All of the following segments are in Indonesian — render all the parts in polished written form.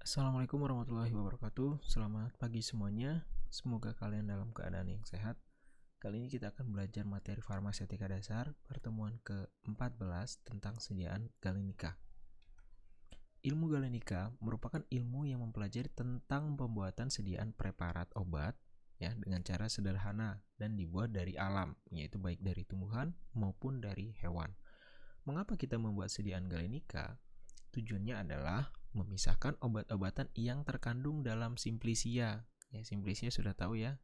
Assalamualaikum warahmatullahi wabarakatuh. Selamat pagi semuanya. Semoga kalian dalam keadaan yang sehat. Kali ini kita akan belajar materi farmasetika dasar pertemuan ke-14 tentang sediaan galenika. Ilmu galenika merupakan ilmu yang mempelajari tentang pembuatan sediaan preparat obat ya dengan cara sederhana dan dibuat dari alam, yaitu baik dari tumbuhan maupun dari hewan. Mengapa kita membuat sediaan galenika? Tujuannya adalah memisahkan obat-obatan yang terkandung dalam simplicia. Ya, simplicia sudah tahu ya.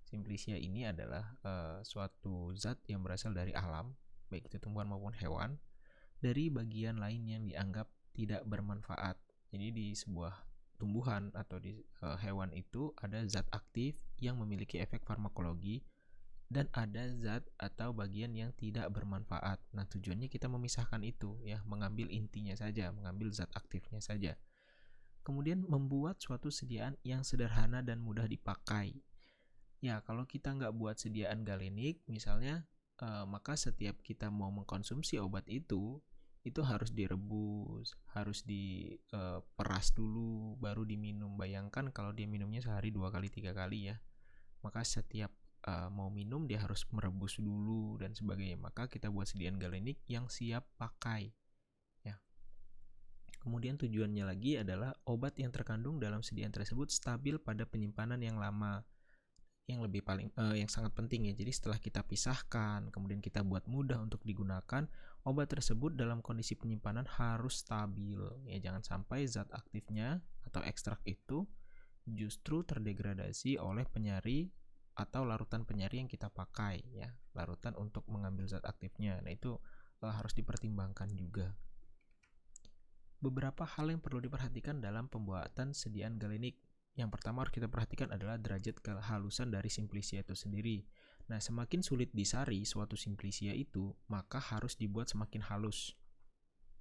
Simplicia ini adalah suatu zat yang berasal dari alam, baik itu tumbuhan maupun hewan, dari bagian lain yang dianggap tidak bermanfaat. Jadi di sebuah tumbuhan atau di hewan itu ada zat aktif yang memiliki efek farmakologi dan ada zat atau bagian yang tidak bermanfaat. Nah, tujuannya kita memisahkan itu ya, mengambil intinya saja, mengambil zat aktifnya saja. Kemudian membuat suatu sediaan yang sederhana dan mudah dipakai. Ya, kalau kita nggak buat sediaan galenik, misalnya, maka setiap kita mau mengkonsumsi obat itu harus direbus, harus diperas dulu, baru diminum. Bayangkan kalau dia minumnya sehari 2 kali 3 kali ya, maka setiap mau minum dia harus merebus dulu dan sebagainya. Maka kita buat sediaan galenik yang siap pakai ya. Kemudian tujuannya lagi adalah obat yang terkandung dalam sediaan tersebut stabil pada penyimpanan yang lama, yang sangat penting ya. Jadi setelah kita pisahkan, kemudian kita buat mudah untuk digunakan, obat tersebut dalam kondisi penyimpanan harus stabil ya. Jangan sampai zat aktifnya atau ekstrak itu justru terdegradasi oleh penyari atau larutan penyari yang kita pakai ya, larutan untuk mengambil zat aktifnya. Nah, itu harus dipertimbangkan juga. Beberapa hal yang perlu diperhatikan dalam pembuatan sediaan galenik. Yang pertama harus kita perhatikan adalah derajat kehalusan dari simplicia itu sendiri. Nah, semakin sulit disari suatu simplicia itu, maka harus dibuat semakin halus.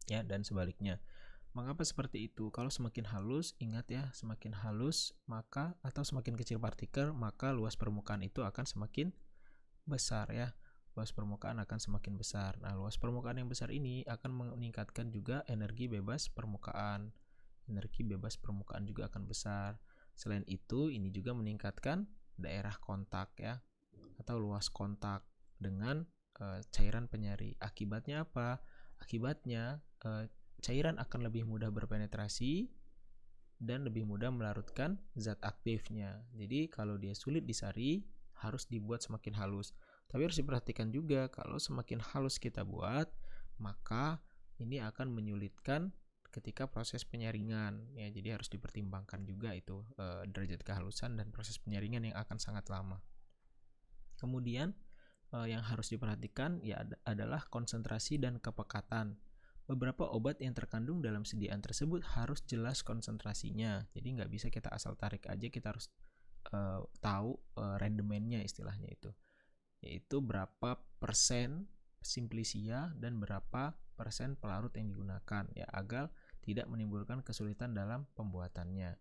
Ya, dan sebaliknya. Mengapa seperti itu? Kalau semakin halus, ingat ya, semakin halus maka atau semakin kecil partikel, maka luas permukaan itu akan semakin besar ya. Luas permukaan akan semakin besar. Nah, luas permukaan yang besar ini akan meningkatkan juga energi bebas permukaan. Energi bebas permukaan juga akan besar. Selain itu, ini juga meningkatkan daerah kontak ya, atau luas kontak dengan cairan penyari. Akibatnya apa? Akibatnya cairan akan lebih mudah berpenetrasi dan lebih mudah melarutkan zat aktifnya. Jadi kalau dia sulit disari, harus dibuat semakin halus. Tapi harus diperhatikan juga, kalau semakin halus kita buat, maka ini akan menyulitkan ketika proses penyaringan ya. Jadi harus dipertimbangkan juga itu derajat kehalusan dan proses penyaringan yang akan sangat lama. Kemudian yang harus diperhatikan ya adalah konsentrasi dan kepekatan. Beberapa obat yang terkandung dalam sediaan tersebut harus jelas konsentrasinya. Jadi nggak bisa kita asal tarik aja, kita harus tahu rendemennya istilahnya itu. Yaitu berapa persen simplicia dan berapa persen pelarut yang digunakan ya, agar tidak menimbulkan kesulitan dalam pembuatannya.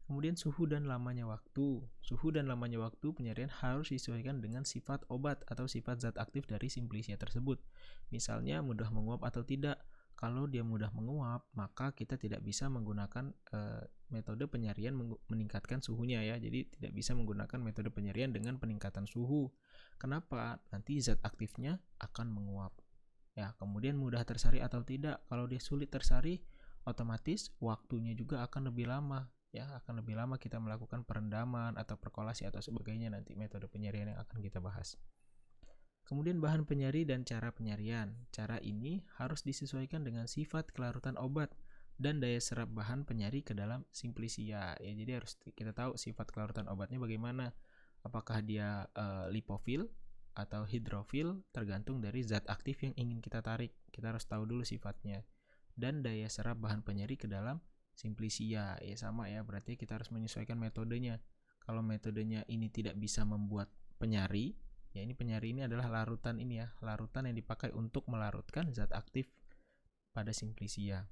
Kemudian suhu dan lamanya waktu. Suhu dan lamanya waktu penyarian harus disesuaikan dengan sifat obat atau sifat zat aktif dari simplicia tersebut. Misalnya mudah menguap atau tidak. Kalau dia mudah menguap, maka kita tidak bisa menggunakan metode penyarian meningkatkan suhunya ya. Jadi tidak bisa menggunakan metode penyarian dengan peningkatan suhu. Kenapa? Nanti zat aktifnya akan menguap. Ya, kemudian mudah tersari atau tidak. Kalau dia sulit tersari, otomatis waktunya juga akan lebih lama. Ya, akan lebih lama kita melakukan perendaman atau perkolasi atau sebagainya, nanti metode penyarian yang akan kita bahas. Kemudian bahan penyari dan cara penyarian. Cara ini harus disesuaikan dengan sifat kelarutan obat dan daya serap bahan penyari ke dalam simplicia. Ya, jadi harus kita tahu sifat kelarutan obatnya bagaimana. Apakah dia lipofil atau hidrofil, tergantung dari zat aktif yang ingin kita tarik. Kita harus tahu dulu sifatnya. Dan daya serap bahan penyari ke dalam simplicia ya, sama ya, berarti kita harus menyesuaikan metodenya. Kalau metodenya ini tidak bisa membuat penyari ya, ini penyari ini adalah larutan ini ya, larutan yang dipakai untuk melarutkan zat aktif pada simplicia,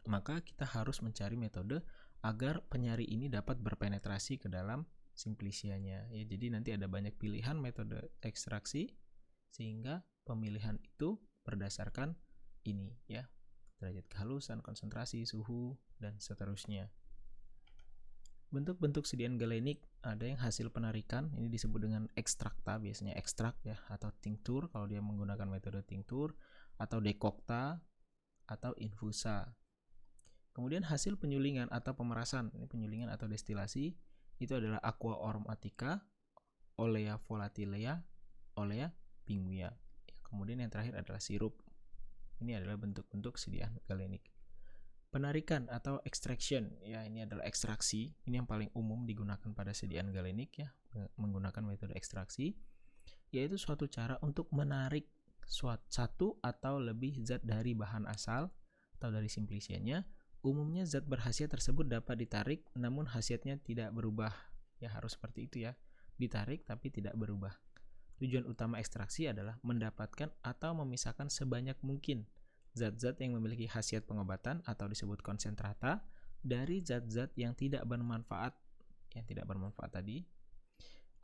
maka kita harus mencari metode agar penyari ini dapat berpenetrasi ke dalam simplicianya ya. Jadi nanti ada banyak pilihan metode ekstraksi, sehingga pemilihan itu berdasarkan ini ya. derajat kehalusan, konsentrasi, suhu, dan seterusnya. Bentuk-bentuk sediaan galenik ada yang hasil penarikan, ini disebut dengan ekstrakta, biasanya ekstrak ya, atau tinctur kalau dia menggunakan metode tinctur, atau dekokta, atau infusa. Kemudian hasil penyulingan atau pemerasan, ini penyulingan atau destilasi, itu adalah aqua aromatica, olea volatilea, olea pinguia. Kemudian yang terakhir adalah sirup. Ini adalah bentuk-bentuk sediaan galenik. Penarikan atau extraction, ya ini adalah ekstraksi. Ini yang paling umum digunakan pada sediaan galenik ya, menggunakan metode ekstraksi, yaitu suatu cara untuk menarik satu atau lebih zat dari bahan asal atau dari simplicianya. Umumnya zat berkhasiat tersebut dapat ditarik, namun khasiatnya tidak berubah. Ya harus seperti itu ya, ditarik tapi tidak berubah. Tujuan utama ekstraksi adalah mendapatkan atau memisahkan sebanyak mungkin zat-zat yang memiliki khasiat pengobatan atau disebut konsentrata dari zat-zat yang tidak bermanfaat tadi,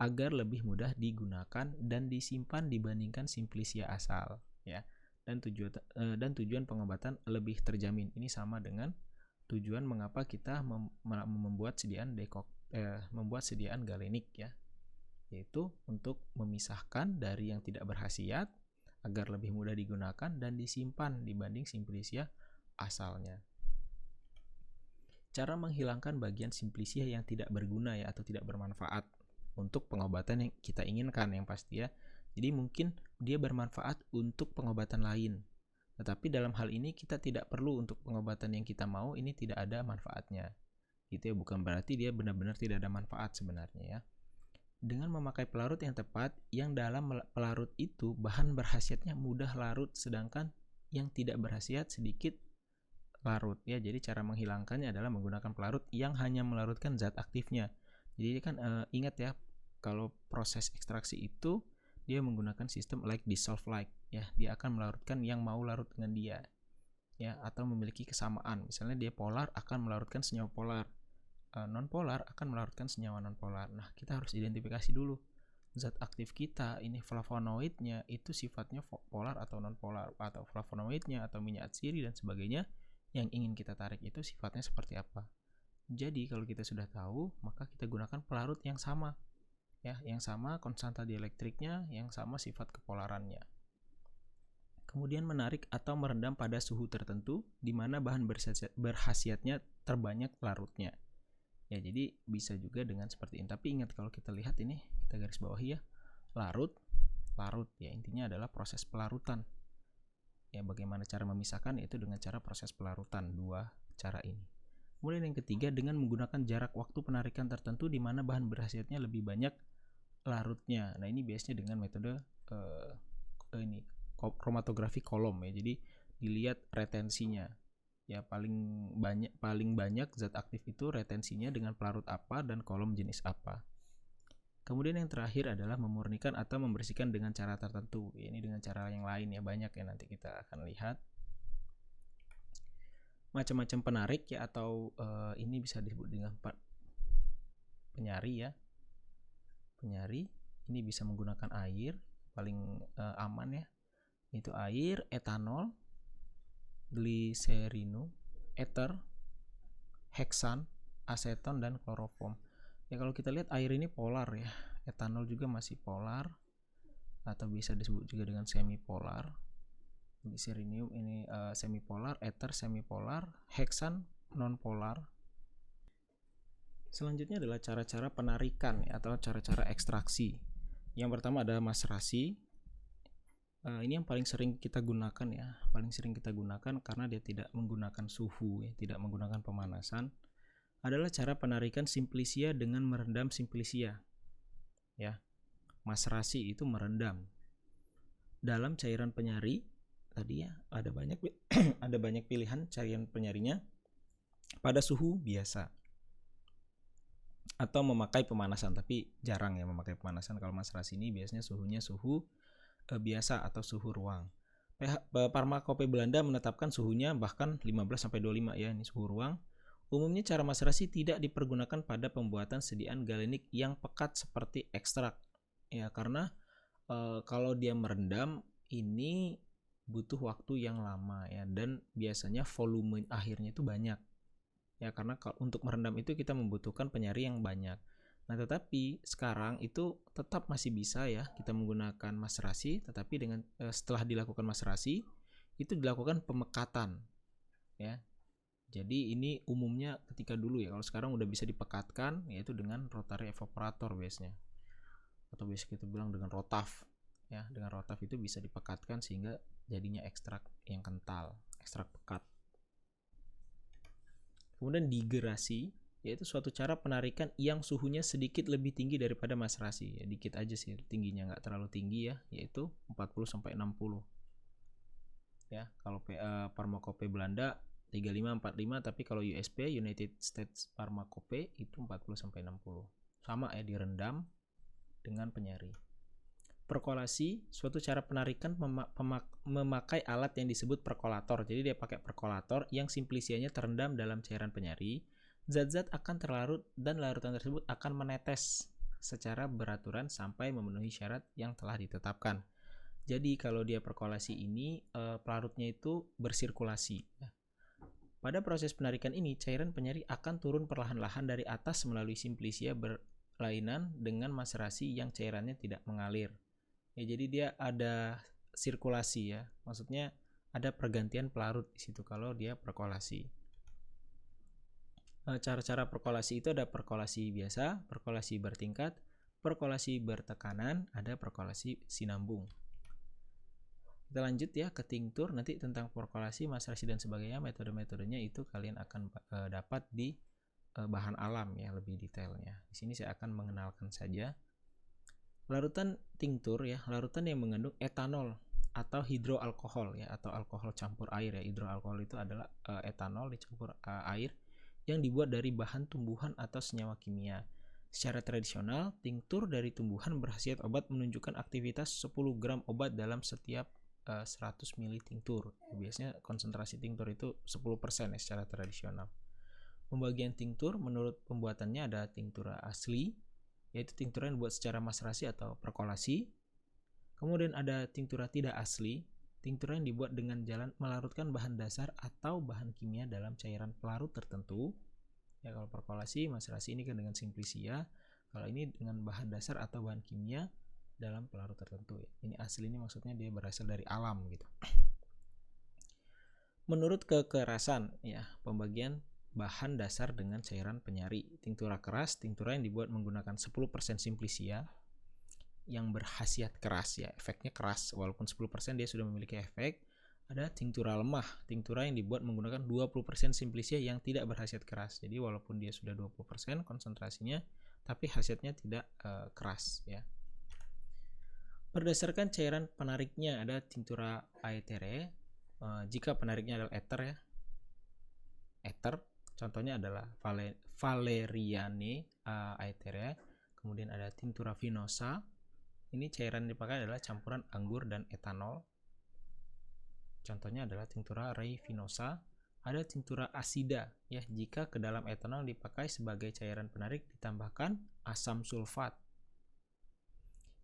agar lebih mudah digunakan dan disimpan dibandingkan simplicia asal ya. Dan tujuan pengobatan lebih terjamin. Ini sama dengan tujuan mengapa kita membuat sediaan galenik ya, yaitu untuk memisahkan dari yang tidak berkhasiat agar lebih mudah digunakan dan disimpan dibanding simplicia asalnya. Cara menghilangkan bagian simplicia yang tidak berguna ya, atau tidak bermanfaat untuk pengobatan yang kita inginkan yang pasti ya. Jadi mungkin dia bermanfaat untuk pengobatan lain, tetapi dalam hal ini kita tidak perlu untuk pengobatan yang kita mau, ini tidak ada manfaatnya gitu ya, bukan berarti dia benar-benar tidak ada manfaat sebenarnya ya. Dengan memakai pelarut yang tepat, yang dalam pelarut itu bahan berkhasiatnya mudah larut, sedangkan yang tidak berkhasiat sedikit larut ya. Jadi cara menghilangkannya adalah menggunakan pelarut yang hanya melarutkan zat aktifnya. Jadi kan ingat ya, kalau proses ekstraksi itu dia menggunakan sistem like dissolve like ya, dia akan melarutkan yang mau larut dengan dia ya, atau memiliki kesamaan. Misalnya dia polar akan melarutkan senyawa polar, non polar akan melarutkan senyawa non polar. Nah, kita harus identifikasi dulu zat aktif kita ini, flavonoidnya itu sifatnya polar atau non polar, atau flavonoidnya atau minyak atsiri dan sebagainya yang ingin kita tarik itu sifatnya seperti apa. Jadi kalau kita sudah tahu, maka kita gunakan pelarut yang sama ya, yang sama konstanta dielektriknya, yang sama sifat kepolarannya. Kemudian menarik atau merendam pada suhu tertentu di mana bahan berkhasiatnya terbanyak larutnya. Ya, jadi bisa juga dengan seperti ini. Tapi ingat, kalau kita lihat ini, kita garis bawahi ya, larut ya, intinya adalah proses pelarutan. Ya, bagaimana cara memisahkan, yaitu dengan cara proses pelarutan, dua cara ini. Kemudian yang ketiga, dengan menggunakan jarak waktu penarikan tertentu di mana bahan berkhasiatnya lebih banyak larutnya. Nah, ini biasanya dengan metode kromatografi kolom ya. Jadi dilihat retensinya. Ya, paling banyak zat aktif itu retensinya dengan pelarut apa dan kolom jenis apa. Kemudian yang terakhir adalah memurnikan atau membersihkan dengan cara tertentu. Ini dengan cara yang lain ya, banyak ya, nanti kita akan lihat. Macam-macam penarik ya, atau ini bisa disebut dengan penyari ya. Penyari ini bisa menggunakan air, paling aman ya. Itu air, etanol, gliserinum, ether, heksan, aseton, dan kloroform. Ya, kalau kita lihat air ini polar ya, etanol juga masih polar atau bisa disebut juga dengan semipolar. Gliserinum ini semipolar, ether semipolar, heksan nonpolar. Selanjutnya adalah cara-cara penarikan ya, atau cara-cara ekstraksi. Yang pertama ada maserasi. Ini yang paling sering kita gunakan ya, karena dia tidak menggunakan suhu ya, tidak menggunakan pemanasan. Adalah cara penarikan simplicia dengan merendam simplicia ya. Maserasi itu merendam dalam cairan penyari tadi ya, ada banyak pilihan cairan penyarinya pada suhu biasa atau memakai pemanasan, tapi jarang ya memakai pemanasan. Kalau maserasi ini biasanya suhunya suhu biasa atau suhu ruang. Farmakope Belanda menetapkan suhunya bahkan 15-25 ya, ini suhu ruang. Umumnya cara maserasi tidak dipergunakan pada pembuatan sediaan galenik yang pekat seperti ekstrak ya, karena kalau dia merendam ini butuh waktu yang lama ya, dan biasanya volume akhirnya itu banyak ya, karena untuk merendam itu kita membutuhkan penyari yang banyak. Nah, tetapi sekarang itu tetap masih bisa ya kita menggunakan maserasi, tetapi dengan setelah dilakukan maserasi itu dilakukan pemekatan ya. Jadi ini umumnya ketika dulu ya, kalau sekarang udah bisa dipekatkan yaitu dengan rotary evaporator biasanya, atau biasa kita bilang dengan rotaf ya. Dengan rotaf itu bisa dipekatkan sehingga jadinya ekstrak yang kental, ekstrak pekat. Kemudian digerasi, yaitu suatu cara penarikan yang suhunya sedikit lebih tinggi daripada maserasi ya, dikit aja sih tingginya, nggak terlalu tinggi ya, yaitu 40-60 ya. Kalau Pharmacope Belanda 35-45, tapi kalau USP United States Pharmacope itu 40-60. Sama ya, direndam dengan penyari. Perkolasi, suatu cara penarikan memakai alat yang disebut perkolator. Jadi dia pakai perkolator yang simplisianya terendam dalam cairan penyari. Zat-zat akan terlarut dan larutan tersebut akan menetes secara beraturan sampai memenuhi syarat yang telah ditetapkan. Jadi kalau dia perkolasi ini pelarutnya itu bersirkulasi. Pada proses penarikan ini, cairan penyari akan turun perlahan-lahan dari atas melalui simplisia berlainan dengan maserasi yang cairannya tidak mengalir. Ya, jadi dia ada sirkulasi ya, maksudnya ada pergantian pelarut di situ kalau dia perkolasi. Cara-cara perkolasi itu ada perkolasi biasa, perkolasi bertingkat, perkolasi bertekanan, ada perkolasi sinambung. Kita lanjut ya ke tinktur. Nanti tentang perkolasi, maserasi dan sebagainya, metode-metodenya itu kalian akan dapat di bahan alam ya, lebih detailnya. Di sini saya akan mengenalkan saja. Larutan tinktur ya, larutan yang mengandung etanol atau hidroalkohol ya, atau alkohol campur air ya. Hidroalkohol itu adalah etanol dicampur air yang dibuat dari bahan tumbuhan atau senyawa kimia. Secara tradisional, tinktur dari tumbuhan berkhasiat obat, menunjukkan aktivitas 10 gram obat dalam setiap 100 ml tinktur. Biasanya konsentrasi tinktur itu 10% ya secara tradisional. Pembagian tinktur menurut pembuatannya ada tinktur asli, yaitu tinktur yang dibuat secara maserasi atau perkolasi. Kemudian ada tinktur tidak asli, tinktur yang dibuat dengan jalan melarutkan bahan dasar atau bahan kimia dalam cairan pelarut tertentu. Ya, kalau perkolasi, maserasi ini kan dengan simplisia. Kalau ini dengan bahan dasar atau bahan kimia dalam pelarut tertentu ya. Ini asli, ini maksudnya dia berasal dari alam gitu. Menurut kekerasan ya, pembagian bahan dasar dengan cairan penyari. Tinktura keras, tinktura yang dibuat menggunakan 10% simplisia yang berkhasiat keras ya, efeknya keras, walaupun 10% dia sudah memiliki efek. Ada tinktura lemah, tinktura yang dibuat menggunakan 20% simplisia yang tidak berkhasiat keras. Jadi walaupun dia sudah 20% konsentrasinya, tapi khasiatnya tidak keras ya. Berdasarkan cairan penariknya, ada tinktura aetere. Jika penariknya adalah ether ya, ether, contohnya adalah valeriane aetere. Kemudian ada tinktura venosa. Ini cairan yang dipakai adalah campuran anggur dan etanol. Contohnya adalah tinktura rei venosa. Ada tinktura asida ya, jika ke dalam etanol dipakai sebagai cairan penarik ditambahkan asam sulfat.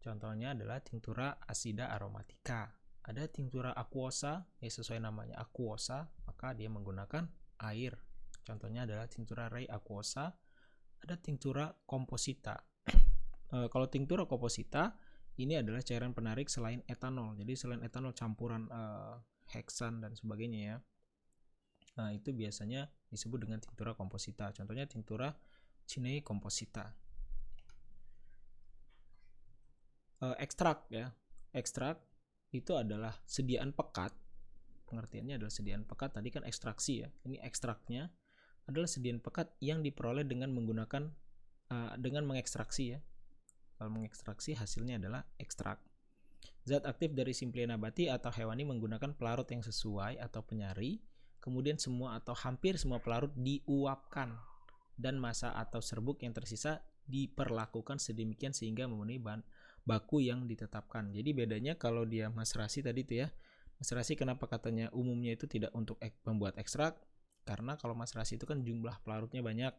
Contohnya adalah tinktura asida aromatika. Ada tinktura aquosa, ya sesuai namanya aquosa, maka dia menggunakan air. Contohnya adalah tinktura rei aquosa. Ada tinktura komposita. Kalau tinktura komposita ini adalah cairan penarik selain etanol. Jadi selain etanol campuran heksan dan sebagainya ya. Nah, itu biasanya disebut dengan tinktura komposita. Contohnya tinktura cinei komposita. Ekstrak ya. Ekstrak itu adalah sediaan pekat. Pengertiannya adalah sediaan pekat. Tadi kan ekstraksi ya. Ini ekstraknya adalah sediaan pekat yang diperoleh dengan menggunakan dengan mengekstraksi ya. Kalau mengekstraksi hasilnya adalah ekstrak. Zat aktif dari simplia nabati atau hewani menggunakan pelarut yang sesuai atau penyari. Kemudian semua atau hampir semua pelarut diuapkan dan massa atau serbuk yang tersisa diperlakukan sedemikian sehingga memenuhi bahan baku yang ditetapkan. Jadi bedanya kalau dia maserasi tadi itu ya. Maserasi kenapa katanya umumnya itu tidak untuk membuat ekstrak? Karena kalau maserasi itu kan jumlah pelarutnya banyak.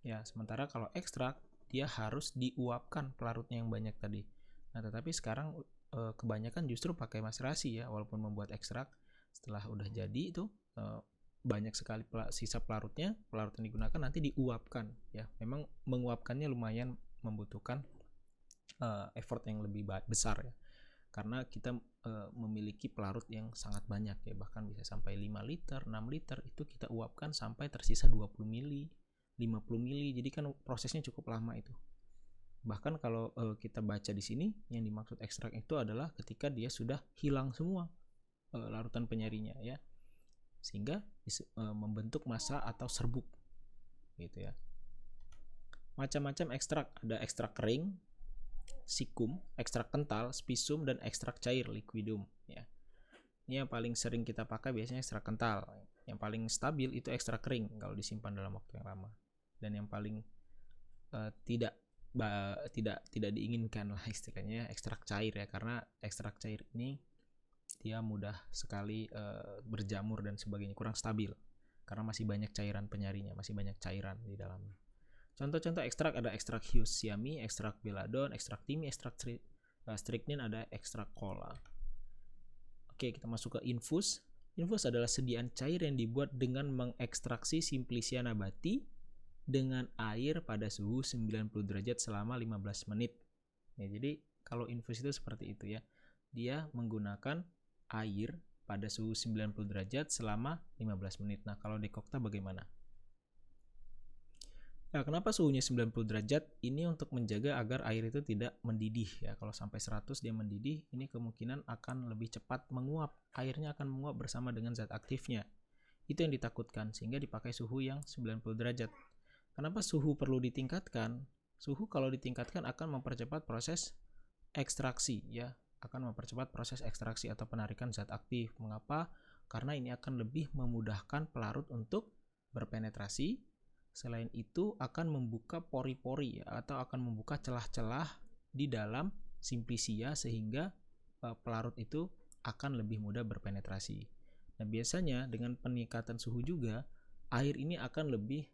Ya, sementara kalau ekstrak dia harus diuapkan pelarutnya yang banyak tadi. Nah, tetapi sekarang kebanyakan justru pakai maserasi ya, walaupun membuat ekstrak setelah udah jadi itu banyak sekali sisa pelarut yang digunakan nanti diuapkan ya. Memang menguapkannya lumayan membutuhkan effort yang lebih besar ya, karena kita memiliki pelarut yang sangat banyak ya, bahkan bisa sampai 5 liter, 6 liter itu kita uapkan sampai tersisa 20 mili, 50 mili. Jadi kan prosesnya cukup lama itu. Bahkan kalau kita baca di sini yang dimaksud ekstrak itu adalah ketika dia sudah hilang semua larutan penyarinya ya, sehingga membentuk massa atau serbuk gitu ya. Macam-macam ekstrak, ada ekstrak kering, sikum, ekstrak kental, spisum, dan ekstrak cair, liquidum ya. Ini yang paling sering kita pakai biasanya ekstrak kental. Yang paling stabil itu ekstrak kering kalau disimpan dalam waktu yang lama. Dan yang paling tidak diinginkan lah istilahnya ekstrak cair ya, karena ekstrak cair ini dia mudah sekali berjamur dan sebagainya, kurang stabil karena masih banyak cairan penyarinya, masih banyak cairan di dalamnya. Contoh-contoh ekstrak ada ekstrak hius siami, ekstrak belladon, ekstrak timi, ekstrak strychnine, ada ekstrak kola. Oke, kita masuk ke infus. Infus adalah sediaan cair yang dibuat dengan mengekstraksi Simplicia nabati dengan air pada suhu 90 derajat selama 15 menit. Ya, jadi kalau infus itu seperti itu ya. Dia menggunakan air pada suhu 90 derajat selama 15 menit. Nah, kalau dekokta bagaimana? Nah, kenapa suhunya 90 derajat? Ini untuk menjaga agar air itu tidak mendidih ya. Kalau sampai 100 dia mendidih, ini kemungkinan akan lebih cepat menguap. Airnya akan menguap bersama dengan zat aktifnya. Itu yang ditakutkan, sehingga dipakai suhu yang 90 derajat. Kenapa suhu perlu ditingkatkan? Suhu kalau ditingkatkan akan mempercepat proses ekstraksi ya, akan mempercepat proses ekstraksi atau penarikan zat aktif. Mengapa? Karena ini akan lebih memudahkan pelarut untuk berpenetrasi. Selain itu akan membuka pori-pori ya, atau akan membuka celah-celah di dalam Simplicia sehingga pelarut itu akan lebih mudah berpenetrasi. Nah, biasanya dengan peningkatan suhu juga air ini akan lebih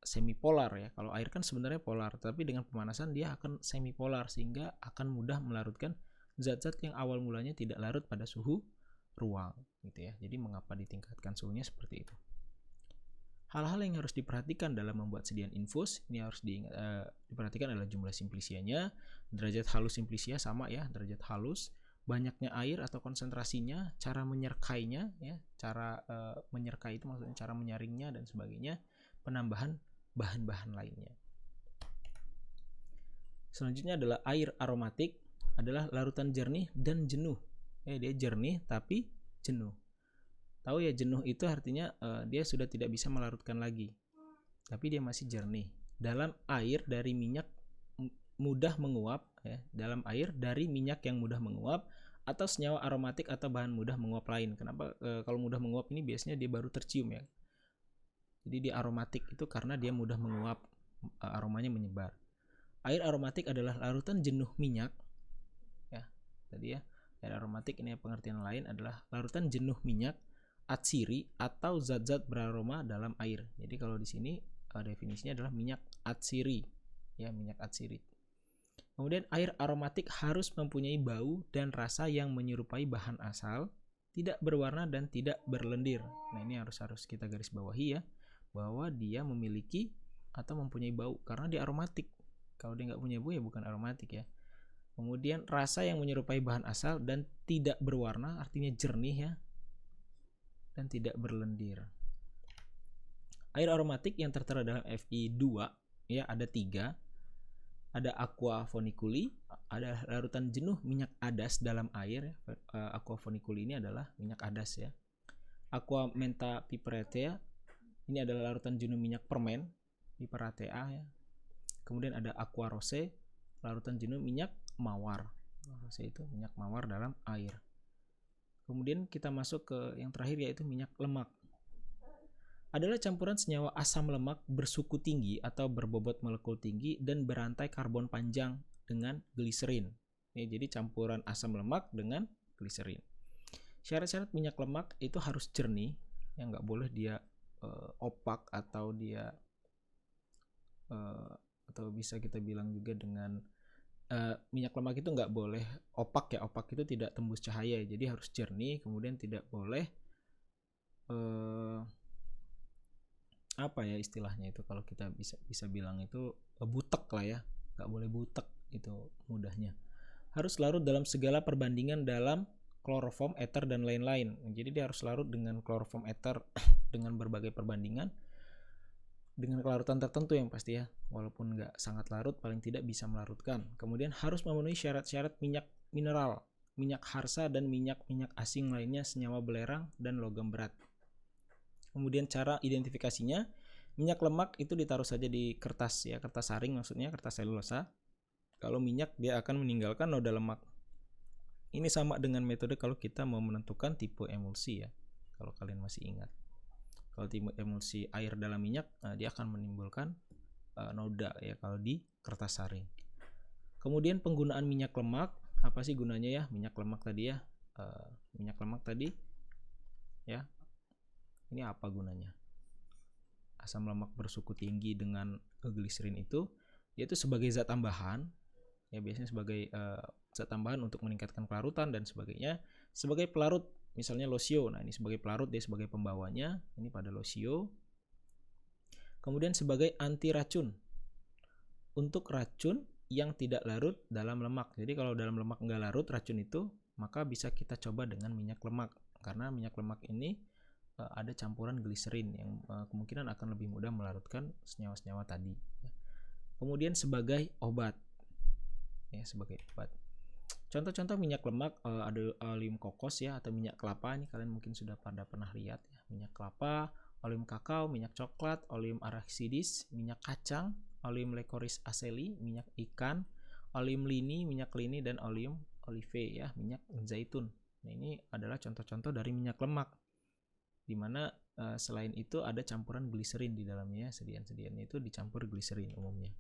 semipolar ya. Kalau air kan sebenarnya polar, tapi dengan pemanasan dia akan semipolar sehingga akan mudah melarutkan zat-zat yang awal mulanya tidak larut pada suhu ruang gitu ya. Jadi mengapa ditingkatkan suhunya seperti itu? Hal-hal yang harus diperhatikan dalam membuat sediaan infus ini harus diperhatikan adalah jumlah simplicianya, derajat halus simplicia sama ya, derajat halus, banyaknya air atau konsentrasinya, cara menyerkainya ya, cara menyerkai itu maksudnya cara menyaringnya dan sebagainya, penambahan bahan-bahan lainnya. Selanjutnya adalah air aromatik, adalah larutan jernih dan jenuh. Dia jernih tapi jenuh. Tahu ya, jenuh itu artinya dia sudah tidak bisa melarutkan lagi, tapi dia masih jernih. Dalam air dari minyak mudah menguap ya, dalam air dari minyak yang mudah menguap atau senyawa aromatik atau bahan mudah menguap lain. Kenapa kalau mudah menguap ini biasanya dia baru tercium ya. Jadi dia aromatik itu karena dia mudah menguap, aromanya menyebar. Air aromatik adalah larutan jenuh minyak ya. Tadi ya, air aromatik ini pengertian lain adalah larutan jenuh minyak, atsiri atau zat-zat beraroma dalam air. Jadi kalau di sini definisinya adalah minyak atsiri ya, minyak atsiri. Kemudian air aromatik harus mempunyai bau dan rasa yang menyerupai bahan asal, tidak berwarna dan tidak berlendir. Nah, ini harus kita garis bawahi ya, bahwa dia memiliki atau mempunyai bau karena dia aromatik. Kalau dia nggak punya bau ya bukan aromatik ya. Kemudian rasa yang menyerupai bahan asal dan tidak berwarna artinya jernih ya, dan tidak berlendir. Air aromatik yang tertera dalam Fi2 ya ada 3. Ada aqua foniculi, ada larutan jenuh minyak adas dalam air. Aqua foniculi ini adalah minyak adas ya. Aqua menta piperatea ini adalah larutan jenuh minyak permen, piperatea ya. Kemudian ada aqua rose, larutan jenuh minyak mawar. Rose itu minyak mawar dalam air. Kemudian kita masuk ke yang terakhir yaitu minyak lemak. Adalah campuran senyawa asam lemak bersuku tinggi atau berbobot molekul tinggi dan berantai karbon panjang dengan gliserin. Ya, jadi campuran asam lemak dengan gliserin. Syarat-syarat minyak lemak itu harus jernih, yang nggak boleh dia opak atau dia atau bisa kita bilang juga dengan minyak lemak itu nggak boleh opak ya. Opak itu tidak tembus cahaya, jadi harus jernih. Kemudian tidak boleh apa ya istilahnya itu, kalau kita bisa bilang itu butek lah ya, nggak boleh butek itu mudahnya. Harus larut dalam segala perbandingan dalam kloroform, ether dan lain-lain. Jadi dia harus larut dengan kloroform, ether dengan berbagai perbandingan dengan kelarutan tertentu yang pasti ya, walaupun nggak sangat larut paling tidak bisa melarutkan. Kemudian harus memenuhi syarat-syarat minyak mineral, minyak harsa dan minyak-minyak asing lainnya senyawa belerang dan logam berat. Kemudian cara identifikasinya, minyak lemak itu ditaruh saja di kertas ya, kertas saring maksudnya, kertas selulosa. Kalau minyak dia akan meninggalkan noda lemak. Ini sama dengan metode kalau kita mau menentukan tipe emulsi ya, kalau kalian masih ingat. Kalau tipe emulsi air dalam minyak, dia akan menimbulkan noda ya kalau di kertas saring. Kemudian penggunaan minyak lemak, apa sih gunanya ya minyak lemak tadi ya? Minyak lemak tadi ya, ini apa gunanya? Asam lemak bersuku tinggi dengan gliserin itu yaitu sebagai zat tambahan ya, biasanya sebagai zat tambahan untuk meningkatkan kelarutan dan sebagainya, sebagai pelarut misalnya losio. Nah ini sebagai pelarut, dia sebagai pembawanya ini pada losio. Kemudian sebagai anti racun untuk racun yang tidak larut dalam lemak. Jadi kalau dalam lemak nggak larut racun itu, maka bisa kita coba dengan minyak lemak, karena minyak lemak ini ada campuran gliserin yang kemungkinan akan lebih mudah melarutkan senyawa-senyawa tadi. Kemudian sebagai obat ya, sebagai obat. Contoh-contoh minyak lemak ada oleum kokos ya, atau minyak kelapa. Ini kalian mungkin sudah pada pernah lihat ya, minyak kelapa, oleum kakao, minyak coklat, oleum arachidis, minyak kacang, oleum licorice aceli, minyak ikan, oleum lini, minyak lini, dan oleum olive ya, minyak zaitun. Nah ini adalah contoh-contoh dari minyak lemak, dimana selain itu ada campuran gliserin di dalamnya. Sedian-sediannya itu dicampur gliserin umumnya.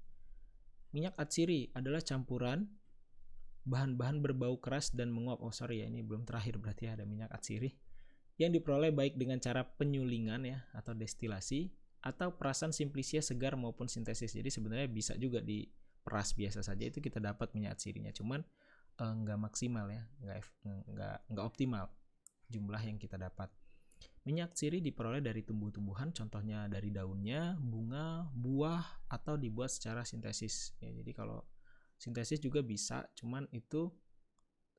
Minyak atsiri adalah campuran bahan-bahan berbau keras dan menguap. Oh sorry ya, ini belum terakhir, berarti ada minyak atsiri yang diperoleh baik dengan cara penyulingan ya atau destilasi, atau perasan simplisia segar maupun sintesis. Jadi sebenarnya bisa juga diperas biasa saja, itu kita dapat minyak atsirinya, cuman nggak maksimal ya, nggak optimal jumlah yang kita dapat. Minyak atsiri diperoleh dari tumbuh-tumbuhan, contohnya dari daunnya, bunga, buah, atau dibuat secara sintesis ya. Jadi kalau sintesis juga bisa, cuman itu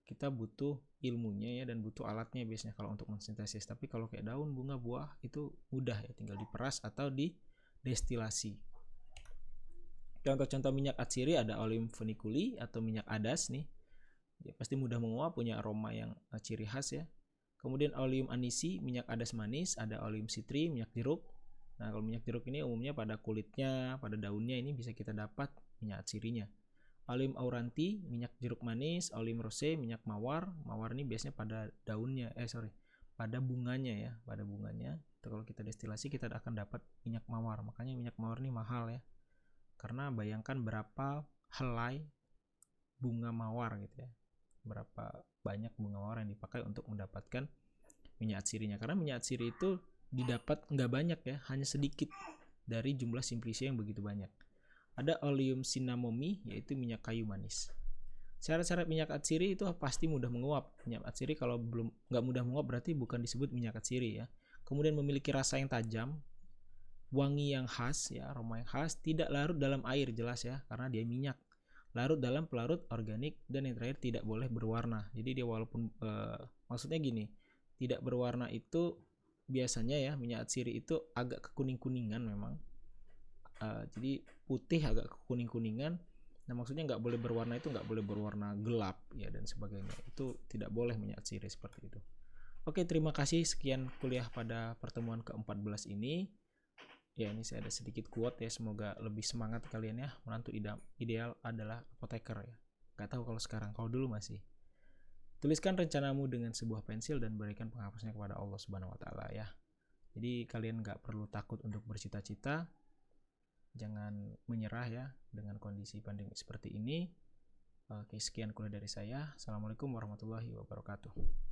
kita butuh ilmunya ya dan butuh alatnya biasanya kalau untuk mensintesis. Tapi kalau kayak daun, bunga, buah itu mudah ya, tinggal diperas atau didestilasi. Contoh-contoh minyak atsiri ada oleum funiculi atau minyak adas nih. Ya, pasti mudah menguap, punya aroma yang ciri khas ya. Kemudian oleum anisi, minyak adas manis, ada oleum citri, minyak jeruk. Nah, kalau minyak jeruk ini umumnya pada kulitnya, pada daunnya ini bisa kita dapat minyak atsirinya. Oleum auranti, minyak jeruk manis, oleum rose, minyak mawar. Mawar ini biasanya pada daunnya, pada bunganya ya, pada bunganya. Itu kalau kita destilasi kita akan dapat minyak mawar. Makanya minyak mawar ini mahal ya. Karena bayangkan berapa helai bunga mawar gitu ya. Berapa banyak bunga mawar yang dipakai untuk mendapatkan minyak atsirinya. Karena minyak atsiri itu didapat nggak banyak ya, hanya sedikit dari jumlah simplisia yang begitu banyak. Ada oleum cinnamomi, yaitu minyak kayu manis. Syarat-syarat minyak atsiri itu pasti mudah menguap. Minyak atsiri kalau belum nggak mudah menguap berarti bukan disebut minyak atsiri ya. Kemudian memiliki rasa yang tajam, wangi yang khas ya, aroma yang khas, tidak larut dalam air jelas ya, karena dia minyak. Larut dalam pelarut organik, dan yang terakhir tidak boleh berwarna. Jadi dia walaupun maksudnya gini, tidak berwarna itu biasanya ya minyak atsiri itu agak kekuning-kuningan memang. Jadi putih agak kuning-kuningan. Nah maksudnya nggak boleh berwarna itu nggak boleh berwarna gelap ya dan sebagainya. Itu tidak boleh minyak atsiri seperti itu. Oke, terima kasih, sekian kuliah pada pertemuan ke-14 ini. Ya ini saya ada sedikit quote ya, semoga lebih semangat kalian ya. Menantu ideal adalah apoteker ya. Gak tahu kalau sekarang, kalau dulu masih. Tuliskan rencanamu dengan sebuah pensil dan berikan penghapusnya kepada Allah Subhanahu wa taala ya. Jadi kalian nggak perlu takut untuk bercita-cita. Jangan menyerah ya dengan kondisi pandemi seperti ini. Oke, sekian kuliah dari saya. Assalamualaikum warahmatullahi wabarakatuh.